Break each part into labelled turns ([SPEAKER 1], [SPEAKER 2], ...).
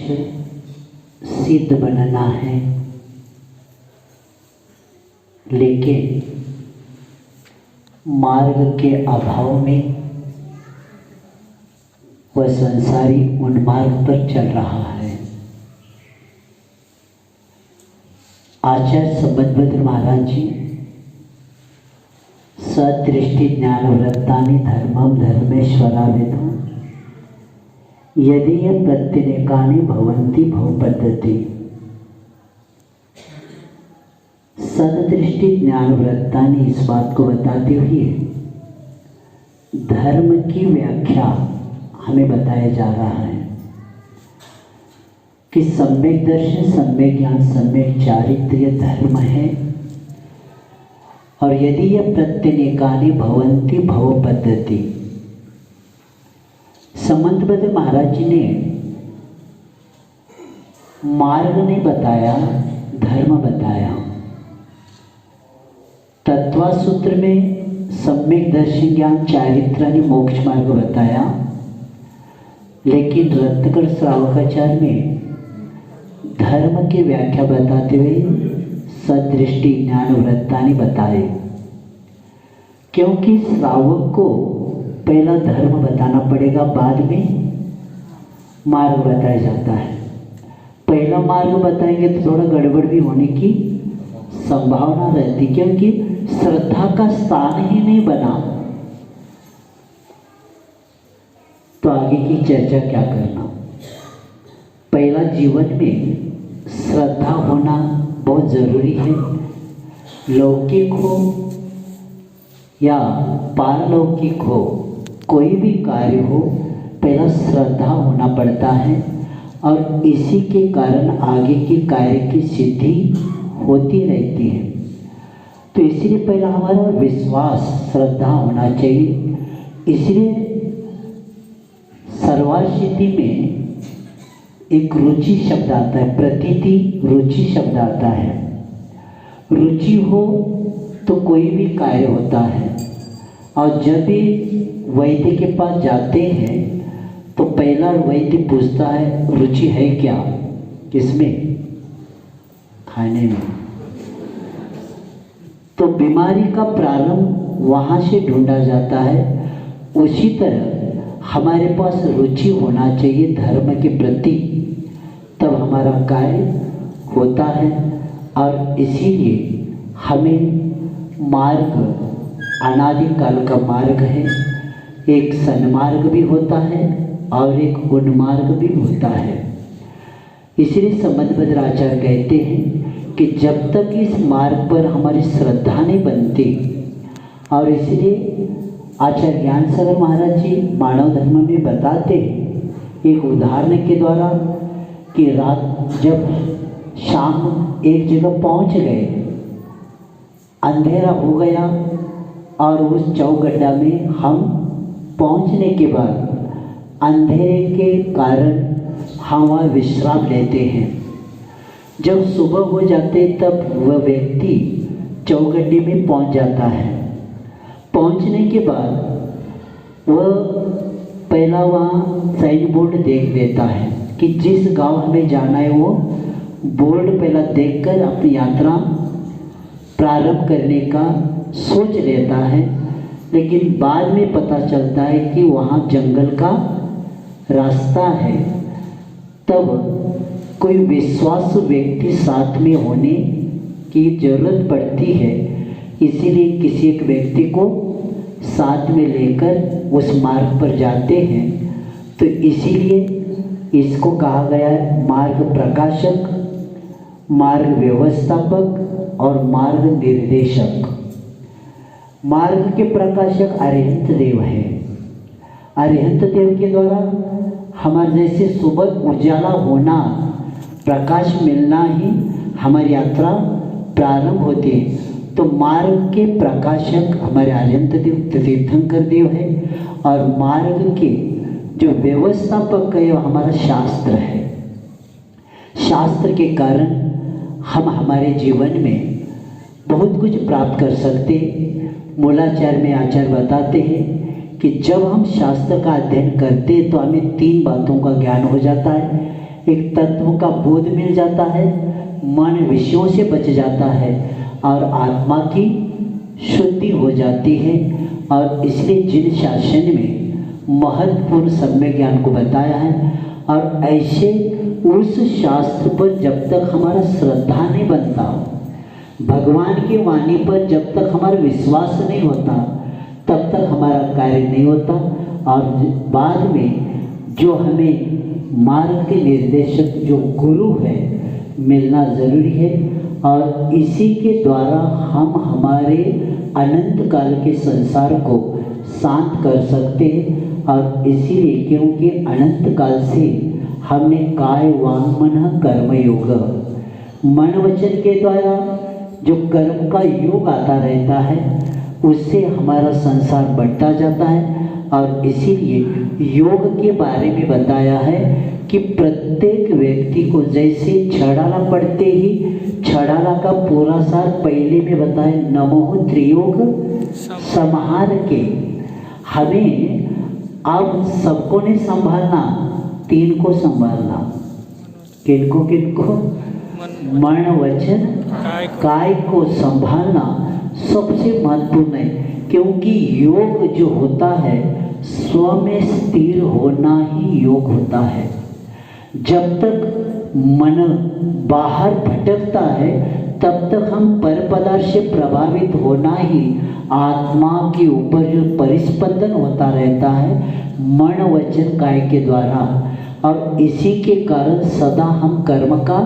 [SPEAKER 1] सिद्ध बनना है, लेकिन मार्ग के अभाव में वह संसारी उन्मार्ग पर चल रहा है। आचार्य संबतभद्र महाराज जी सदृष्टि ज्ञानव्रतानि धर्मम धर्मेश्वराविदो यदि ये प्रत्यनेकानि भवन्ति भवपद्धति। सदृष्टि ज्ञानव्रतानि इस बात को बताते हुए धर्म की व्याख्या हमें बताया जा रहा है कि सम्यक दर्शन, सम्यक ज्ञान, सम्यक चारित्र्य धर्म है। और यदि यह प्रत्यनेकानि भवन्ति भवपद्धति। संबतभद्र महाराज जी ने मार्ग नहीं बताया, धर्म बताया। तत्वा सूत्र में सम्यक दर्शन, ज्ञान, चारित्र मोक्ष मार्ग बताया, लेकिन रत्नकर श्रावकाचार्य में धर्म की व्याख्या बताते हुए सदृष्टि ज्ञानव्रतानि बताए, क्योंकि श्रावक को पहला धर्म बताना पड़ेगा, बाद में मार्ग बताया जाता है। पहला मार्ग बताएंगे तो थोड़ा गड़बड़ भी होने की संभावना रहती, क्योंकि श्रद्धा का स्थान ही नहीं बना तो आगे की चर्चा क्या करना। पहला जीवन में श्रद्धा होना बहुत ज़रूरी है। लौकिक हो या पारलौकिक हो, कोई भी कार्य हो, पहला श्रद्धा होना पड़ता है और इसी के कारण आगे के कार्य की सिद्धि होती रहती है। तो इसलिए पहला हमारा विश्वास, श्रद्धा होना चाहिए। इसलिए सर्वासिद्धि में एक रुचि शब्द आता है, प्रतीति रुचि शब्द आता है। रुचि हो तो कोई भी कार्य होता है। और जब भी वैद्य के पास जाते हैं तो पहला वैद्य पूछता है रुचि है क्या, किसमें, खाने में। तो बीमारी का प्रारंभ वहाँ से ढूंढा जाता है। उसी तरह हमारे पास रुचि होना चाहिए धर्म के प्रति, तब हमारा कार्य होता है। और इसीलिए हमें मार्ग अनादिकाल का मार्ग है। एक सन्मार्ग भी होता है और एक उन्मार्ग भी होता है। इसलिए संबतभद्र आचार्य कहते हैं कि जब तक इस मार्ग पर हमारी श्रद्धा नहीं बनती, और इसलिए आचार्य ज्ञान सागर महाराज जी मानव धर्म में बताते हैं एक उदाहरण के द्वारा कि रात जब शाम एक जगह पहुंच गए, अंधेरा हो गया और उस चौगड्ढा में हम पहुंचने के बाद अंधेरे के कारण हम वहाँ विश्राम लेते हैं। जब सुबह हो जाते तब वह व्यक्ति चौगड्ढे में पहुंच जाता है। पहुंचने के बाद वह पहला वहाँ साइन बोर्ड देख लेता है कि जिस गांव हमें जाना है वो बोर्ड पहला देखकर अपनी यात्रा प्रारंभ करने का सोच लेता है। लेकिन बाद में पता चलता है कि वहाँ जंगल का रास्ता है। तब कोई विश्वासु व्यक्ति साथ में होने की ज़रूरत पड़ती है। इसीलिए किसी एक व्यक्ति को साथ में लेकर उस मार्ग पर जाते हैं। तो इसीलिए इसको कहा गया है मार्ग प्रकाशक, मार्ग व्यवस्थापक और मार्ग निर्देशक। मार्ग के प्रकाशक अरिहंत देव है। अरिहंत देव के द्वारा हमारे जैसे सुबह उजाला होना, प्रकाश मिलना ही हमारी यात्रा प्रारंभ होती है। तो मार्ग के प्रकाशक हमारे अरिहंत देव तीर्थंकर देव है और मार्ग के जो व्यवस्थापक है वो हमारा शास्त्र है। शास्त्र के कारण हम हमारे जीवन में बहुत कुछ प्राप्त कर सकते। मूलाचार्य में आचार्य बताते हैं कि जब हम शास्त्र का अध्ययन करते तो हमें 3 बातों का ज्ञान हो जाता है। एक तत्व का बोध मिल जाता है, मन विषयों से बच जाता है और आत्मा की शुद्धि हो जाती है। और इसलिए जिन शासन में महत्वपूर्ण सम्यक ज्ञान को बताया है, और ऐसे उस शास्त्र पर जब तक हमारा श्रद्धा नहीं बनता, भगवान की वाणी पर जब तक हमारा विश्वास नहीं होता, तब तक हमारा कार्य नहीं होता। और बाद में जो हमें मार्ग के निर्देशक जो गुरु है मिलना ज़रूरी है, और इसी के द्वारा हम हमारे अनंत काल के संसार को शांत कर सकते हैं। और इसीलिए क्योंकि अनंत काल से हमने काय वांग मन कर्म योग, मन वचन के द्वारा जो कर्म का योग आता रहता है, उससे हमारा संसार बढ़ता जाता है। और इसीलिए योग के बारे में बताया है कि प्रत्येक व्यक्ति को जैसे छड़ाला पढ़ते ही छड़ाला का पूरा सार पहले में बताए, नमो त्रियोग समाहार के। हमें अब सबको नहीं संभालना, तीन को संभालना। किनको किनको? मन वचन काय को संभालना सबसे महत्वपूर्ण है, क्योंकि योग जो होता है स्व में स्थिर होना ही योग होता है। जब तक मन बाहर भटकता है तब तक हम पर पदार्थ से प्रभावित होना ही आत्मा के ऊपर जो परिस्पंदन होता रहता है मन वचन काय के द्वारा। और इसी के कारण सदा हम कर्म का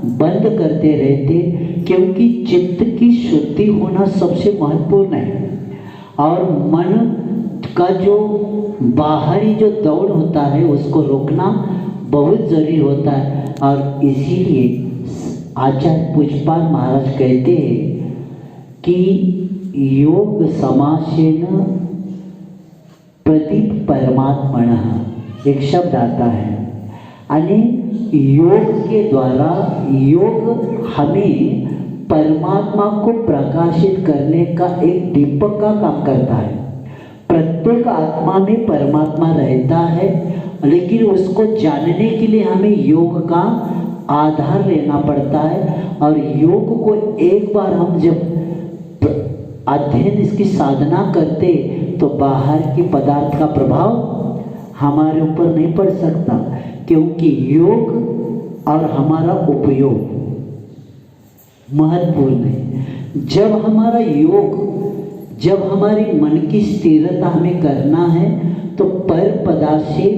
[SPEAKER 1] बंद करते रहते, क्योंकि चित्त की शुद्धि होना सबसे महत्वपूर्ण है। और मन का जो बाहरी जो दौड़ होता है उसको रोकना बहुत जरूरी होता है। और इसीलिए आचार्य पुष्पाल महाराज कहते हैं कि योग समासेन प्रदीप परमात्मनः, एक शब्द आता है, यानी योग के द्वारा योग हमें परमात्मा को प्रकाशित करने का एक दीपक का काम करता है। प्रत्येक आत्मा में परमात्मा रहता है, लेकिन उसको जानने के लिए हमें योग का आधार लेना पड़ता है। और योग को एक बार हम जब अध्ययन इसकी साधना करते तो बाहर के पदार्थ का प्रभाव हमारे ऊपर नहीं पड़ सकता, क्योंकि योग और हमारा उपयोग महत्वपूर्ण है। जब हमारा योग, जब हमारी मन की स्थिरता हमें करना है तो पर पदार्थ से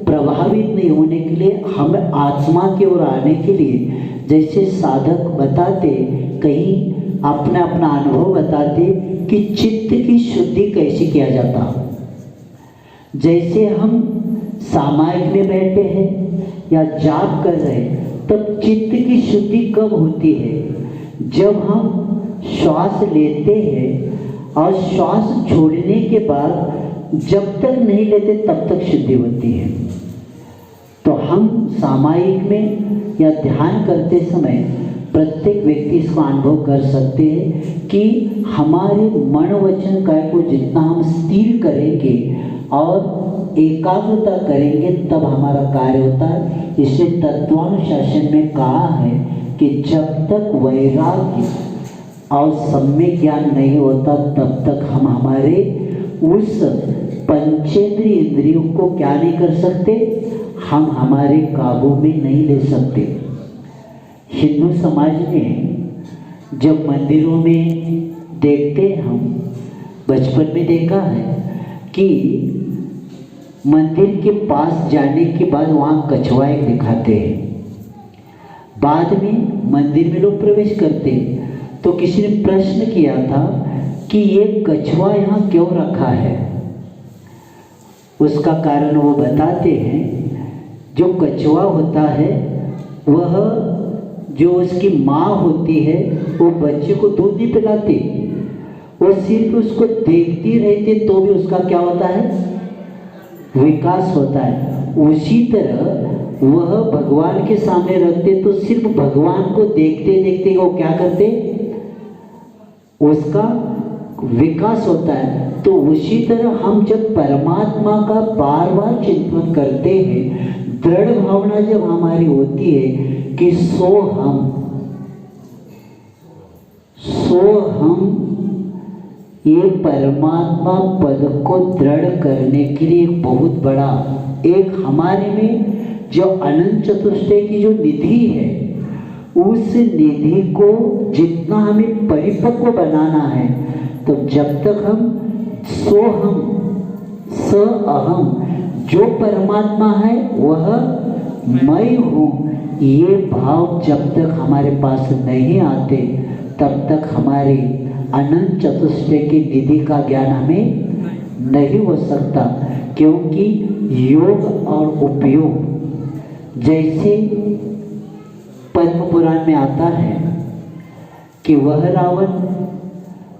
[SPEAKER 1] प्रभावित नहीं होने के लिए, हम आत्मा की ओर आने के लिए, जैसे साधक बताते, कहीं अपना अपना अनुभव बताते कि चित्त की शुद्धि कैसे किया जाता। जैसे हम सामायिक में बैठे हैं या जाप कर रहे हैं, तब चित्त की शुद्धि कब होती है? जब हम श्वास लेते हैं और श्वास छोड़ने के बाद जब तक नहीं लेते तब तक शुद्धि होती है। तो हम सामायिक में या ध्यान करते समय प्रत्येक व्यक्ति इसको अनुभव कर सकते हैं कि हमारे मन वचन काय को जितना हम स्थिर करेंगे और एकाग्रता करेंगे तब हमारा कार्य होता है। इसलिए तत्वानुशासन में कहा है कि जब तक वैराग्य और सम्यक ज्ञान नहीं होता तब तक हम हमारे उस पंचेंद्रिय इंद्रियों को क्या नहीं कर सकते, हम हमारे काबू में नहीं ले सकते। हिंदू समाज में जब मंदिरों में देखते हैं, हम बचपन में देखा है कि मंदिर के पास जाने के बाद वहाँ कछुआ एक दिखाते हैं। बाद में मंदिर में लोग प्रवेश करते हैं तो किसी ने प्रश्न किया था कि ये कछुआ यहाँ क्यों रखा है। उसका कारण वो बताते हैं, जो कछुआ होता है वह जो उसकी माँ होती है वो बच्चे को दूध नहीं पिलाती, वो सिर्फ उसको देखती रहती तो भी उसका क्या होता है, विकास होता है। उसी तरह वह भगवान के सामने रखते तो सिर्फ भगवान को देखते देखते वो क्या करते, उसका विकास होता है। तो उसी तरह हम जब परमात्मा का बार बार चिंतन करते हैं, दृढ़ भावना जब हमारी होती है कि सो हम ये परमात्मा पद को दृढ़ करने के लिए एक बहुत बड़ा एक हमारे में जो अनंत चतुष्टय की जो निधि है, उस निधि को जितना हमें परिपक्व बनाना है, तो जब तक हम सोहम स अहम, जो परमात्मा है वह मैं हूँ, ये भाव जब तक हमारे पास नहीं आते तब तक हमारी अनंत चतुष्टय की निधि का ज्ञान हमें नहीं हो सकता। क्योंकि योग और उपयोग, जैसे पद्म पुराण में आता है कि वह रावण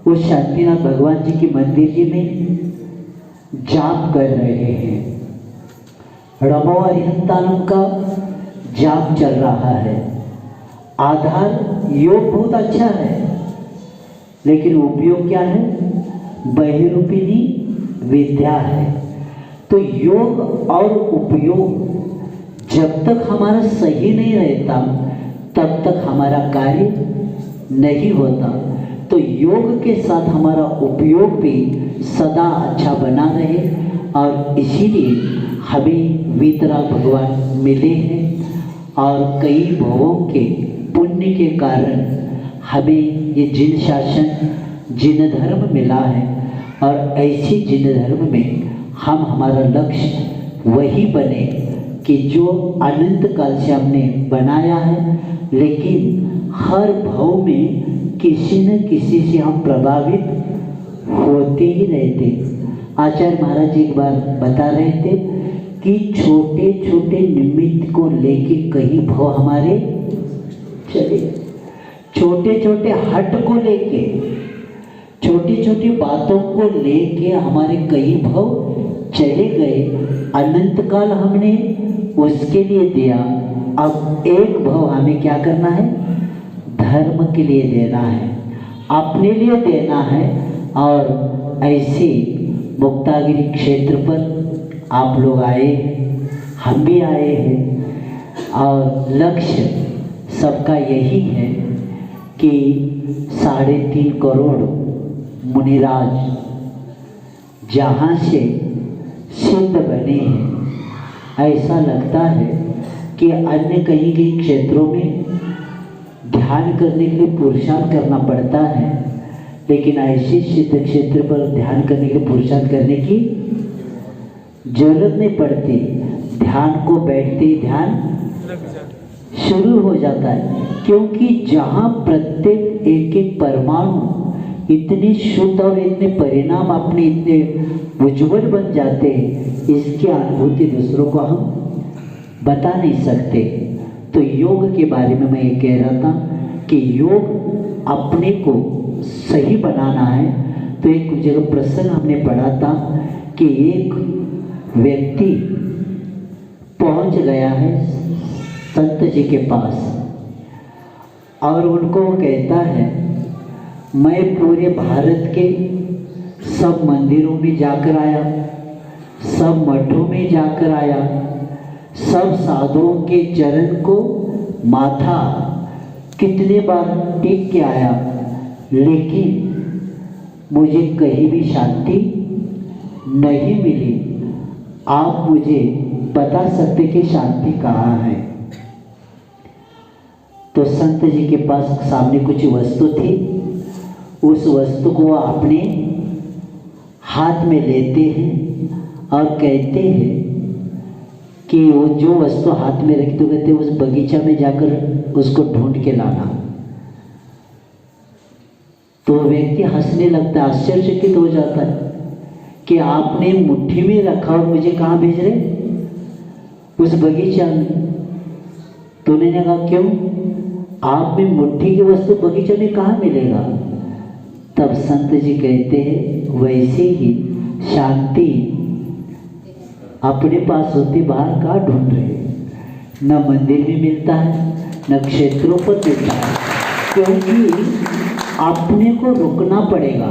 [SPEAKER 1] उस शांतिनाथ भगवान जी के मंदिर जी में जाप कर रहे हैं, रमो अरिहंतानम का जाप चल रहा है। आधार योग बहुत अच्छा है, लेकिन उपयोग क्या है? बहिरूपिणी विद्या है। तो योग और उपयोग जब तक हमारा सही नहीं रहता तब तक हमारा कार्य नहीं होता। तो योग के साथ हमारा उपयोग भी सदा अच्छा बना रहे, और इसीलिए हमें वीतराग भगवान मिले हैं, और कई भवों के पुण्य के कारण हमें ये जिन शासन जिन धर्म मिला है, और ऐसी जिन धर्म में हम हमारा लक्ष्य वही बने कि जो अनंत काल से हमने बनाया है, लेकिन हर भाव में किसी न किसी से हम प्रभावित होते ही रहते। आचार्य महाराज जी एक बार बता रहे थे कि छोटे छोटे निमित्त को लेके कई भाव हमारे चले, छोटे छोटे हट को लेके, छोटी छोटी बातों को लेके हमारे कई भाव चले गए। अनंत काल हमने उसके लिए दिया, अब एक भाव हमें क्या करना है? धर्म के लिए देना है, अपने लिए देना है। और ऐसे मुक्तागिरी क्षेत्र पर आप लोग आए, हम भी आए हैं, और लक्ष्य सबका यही है कि 3.5 करोड़ मुनिराज जहाँ से सिद्ध बने हैं, ऐसा लगता है कि अन्य कहीं कहीं क्षेत्रों में ध्यान करने के लिए पुरुषार्थ करना पड़ता है, लेकिन ऐसे सिद्ध क्षेत्र पर ध्यान करने के लिए पुरुषार्थ करने की जरूरत नहीं पड़ती। ध्यान को बैठते ही ध्यान शुरू हो जाता है, क्योंकि जहाँ प्रत्येक एक एक परमाणु इतने शुद्ध और इतने परिणाम अपने इतने उज्ज्वल बन जाते हैं, इसकी अनुभूति दूसरों को हम बता नहीं सकते। तो योग के बारे में मैं ये कह रहा था कि योग अपने को सही बनाना है। तो एक जगह प्रसंग हमने पढ़ा था कि एक व्यक्ति पहुंच गया है संत जी के पास, और उनको कहता है मैं पूरे भारत के सब मंदिरों में जाकर आया, सब मठों में जाकर आया, सब साधुओं के चरण को माथा कितने बार टेक के आया, लेकिन मुझे कहीं भी शांति नहीं मिली। आप मुझे बता सकते कि शांति कहाँ है? तो संत जी के पास सामने कुछ वस्तु थी, उस वस्तु को वह अपने हाथ में लेते हैं और कहते हैं कि वो जो वस्तु हाथ में रखी, तो कहते उस बगीचा में जाकर उसको ढूंढ के लाना। तो व्यक्ति हंसने लगता है, आश्चर्यचकित हो जाता है कि आपने मुट्ठी में रखा और मुझे कहाँ भेज रहे? उस बगीचा में। तो उन्होंने कहा क्यों? आप में मुट्ठी की वस्तु बगीचे में कहाँ मिलेगा? तब संत जी कहते हैं वैसे ही शांति अपने पास होती, बाहर कहाँ ढूंढ रहे? न मंदिर में मिलता है, न क्षेत्रों पर मिलता है, क्योंकि अपने को रुकना पड़ेगा।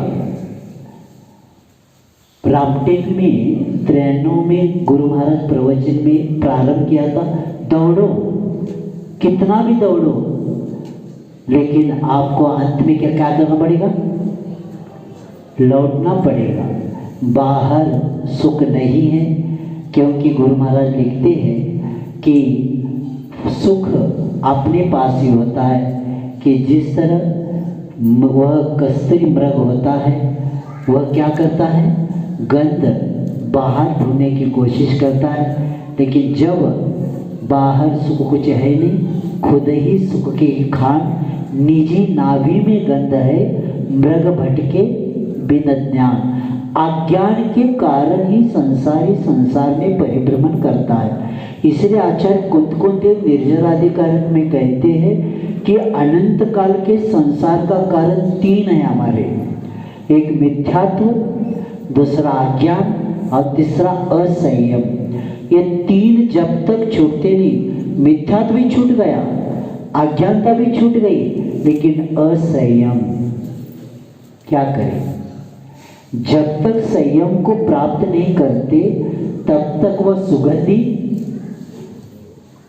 [SPEAKER 1] रामटेक में 93 में गुरु महाराज प्रवचन में प्रारंभ किया था, दौड़ो, कितना भी दौड़ो, लेकिन आपको अंत में क्या करना पड़ेगा? लौटना पड़ेगा। बाहर सुख नहीं है, क्योंकि गुरु महाराज लिखते हैं कि सुख अपने पास ही होता है, कि जिस तरह वह कस्तूरी मृग होता है, वह क्या करता है? गंध बाहर ढूंढने की कोशिश करता है, लेकिन जब बाहर सुख कुछ है नहीं, खुद ही सुख की खान, निजी नाभि में गंध है, मृग भटके बिन ज्ञान, अज्ञान के कारण ही संसार में परिभ्रमण करता है। इसलिए आचार्य कुंतकुंदेव निर्जराधिकारक में कहते हैं कि अनंत काल के संसार का कारण 3 है हमारे, एक मिथ्यात्व, दूसरा अज्ञान और तीसरा असंयम। ये 3 जब तक छूटते नहीं, मिथ्यात्व भी छूट गया, अज्ञानता भी छूट गई, लेकिन असंयम क्या करें? जब तक संयम को प्राप्त नहीं करते तब तक वह सुगंधि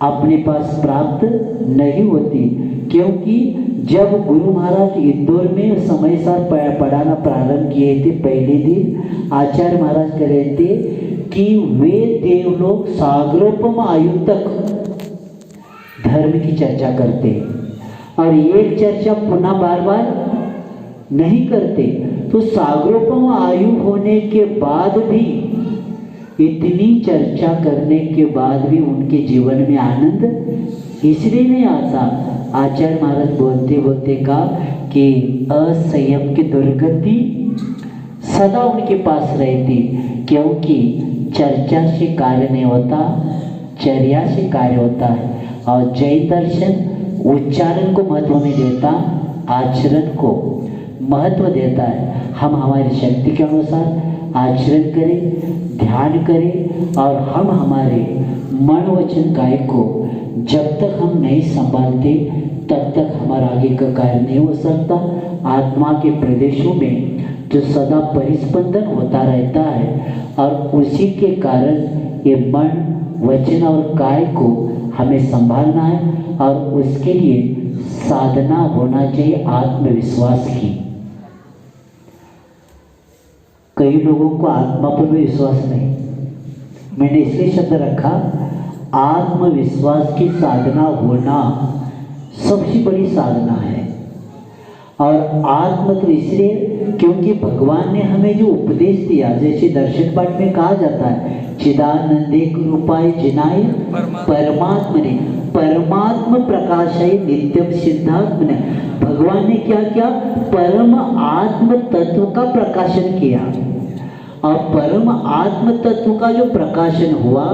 [SPEAKER 1] अपने पास प्राप्त नहीं होती। क्योंकि जब गुरु महाराज इंदौर में समय सार पढ़ाना प्रारंभ किए थे, पहले दिन आचार्य महाराज कह रहे थे कि वे देवलोक सागरोपम आयु तक धर्म की चर्चा करते और एक चर्चा पुनः बार बार नहीं करते। तो सागरोपम आयु होने के बाद भी, इतनी चर्चा करने के बाद भी उनके जीवन में आनंद इसलिए नहीं आता। आचार्य महाराज बोलते बोलते कहा कि असंयम की दुर्गति सदा उनके पास रहती, क्योंकि चर्चा से कार्य नहीं होता, चर्या से कार्य होता है। और जैन दर्शन उच्चारण को महत्व नहीं देता, आचरण को महत्व देता है। हम हमारी शक्ति के अनुसार आचरण करें, ध्यान करें, और हम हमारे मन वचन काया को जब तक हम नहीं संभालते तब तक हमारा आगे का कार्य नहीं हो सकता। आत्मा के प्रदेशों में जो सदा परिस्पंदन होता रहता है, और उसी के कारण ये मन, वचन और काय को हमें संभालना है, और उसके लिए साधना होना चाहिए आत्मविश्वास की। कई लोगों को आत्मा पर भी विश्वास नहीं, मैंने इसलिए शब्द रखा, आत्मविश्वास की साधना होना सबसे बड़ी साधना है। और आत्म तो इसलिए क्योंकि भगवान ने हमें जो उपदेश दिया, जैसे दर्शन पाठ में कहा जाता है, चिदानंदेक रूपाय जिनाय परमात्मने परमात्म प्रकाशाय नित्यम सिद्धात्मने। भगवान ने क्या किया? परम आत्म तत्व का प्रकाशन किया, और परम आत्म तत्व का जो प्रकाशन हुआ,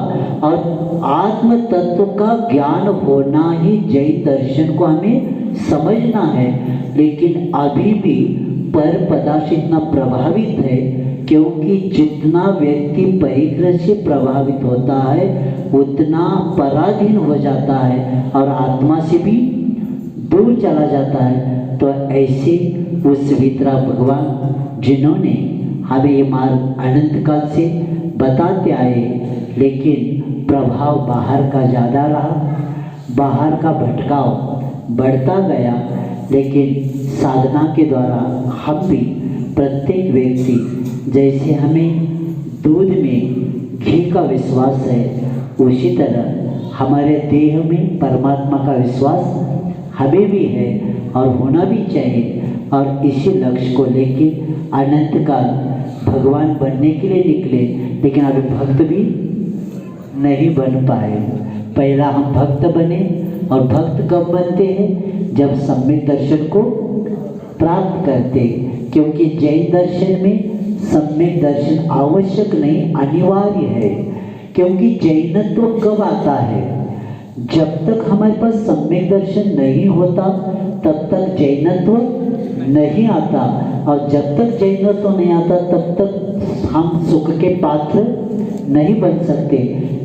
[SPEAKER 1] और आत्म तत्व का ज्ञान होना ही जैन दर्शन को हमें समझना है। लेकिन अभी भी पर पदार्थ इतना प्रभावित है, क्योंकि जितना व्यक्ति परिग्रह से प्रभावित होता है उतना पराधीन हो जाता है और आत्मा से भी दूर चला जाता है। तो ऐसे उस वितरा भगवान जिन्होंने हमें ये मार्ग अनंत काल से बताते आए, लेकिन प्रभाव बाहर का ज़्यादा रहा, बाहर का भटकाव बढ़ता गया। लेकिन साधना के द्वारा हम भी प्रत्येक व्यक्ति, जैसे हमें दूध में घी का विश्वास है, उसी तरह हमारे देह में परमात्मा का विश्वास हमें भी है और होना भी चाहिए। और इसी लक्ष्य को लेके अनंत काल भगवान बनने के लिए निकले, लेकिन अभी भक्त भी नहीं बन पाए। पहला हम भक्त बने, और भक्त कब बनते हैं? जब सम्यक दर्शन को प्राप्त करते, क्योंकि जैन दर्शन में सम्यक दर्शन आवश्यक नहीं, अनिवार्य है। क्योंकि जैनत्व कब आता है? जब तक हमारे पास सम्यक दर्शन नहीं होता तब तक जैनत्व नहीं आता, और जब तक जैनत्व नहीं आता तब तक हम सुख के पात्र नहीं बन सकते।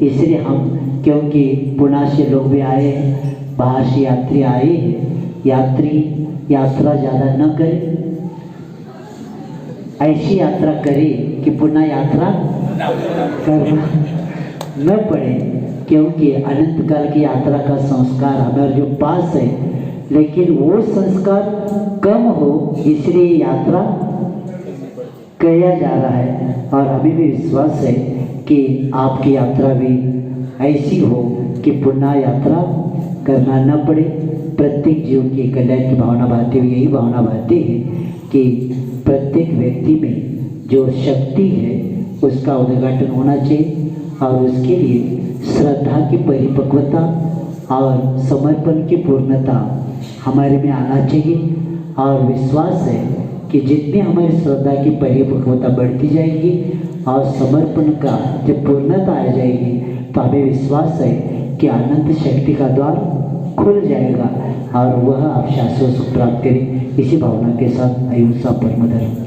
[SPEAKER 1] इसलिए हम, क्योंकि पुणे से लोग भी आए हैं, बाहर से यात्री आए हैं, यात्रा ज़्यादा न करें, ऐसी यात्रा करें कि पुनः यात्रा करना न पड़े, क्योंकि अनंत काल की यात्रा का संस्कार हमारे जो पास है, लेकिन वो संस्कार कम हो इसलिए यात्रा किया जा रहा है। और हमें भी विश्वास है कि आपकी यात्रा भी ऐसी हो कि पुनः यात्रा करना न पड़े। प्रत्येक जीव की कल्याण की भावना भाती हुई यही भावना भाती है कि प्रत्येक व्यक्ति में जो शक्ति है उसका उद्घाटन होना चाहिए और उसके लिए श्रद्धा की परिपक्वता और समर्पण की पूर्णता हमारे में आना चाहिए। और विश्वास है कि जितनी हमारी श्रद्धा की परिपक्वता बढ़ती जाएगी और समर्पण का जब पूर्णता आ जाएगी तो हमें विश्वास है कि अनंत शक्ति का द्वार खुल जाएगा और वह आप शाश्वत सुख प्राप्त करें। इसी भावना के साथ अहिंसा परम धर्म।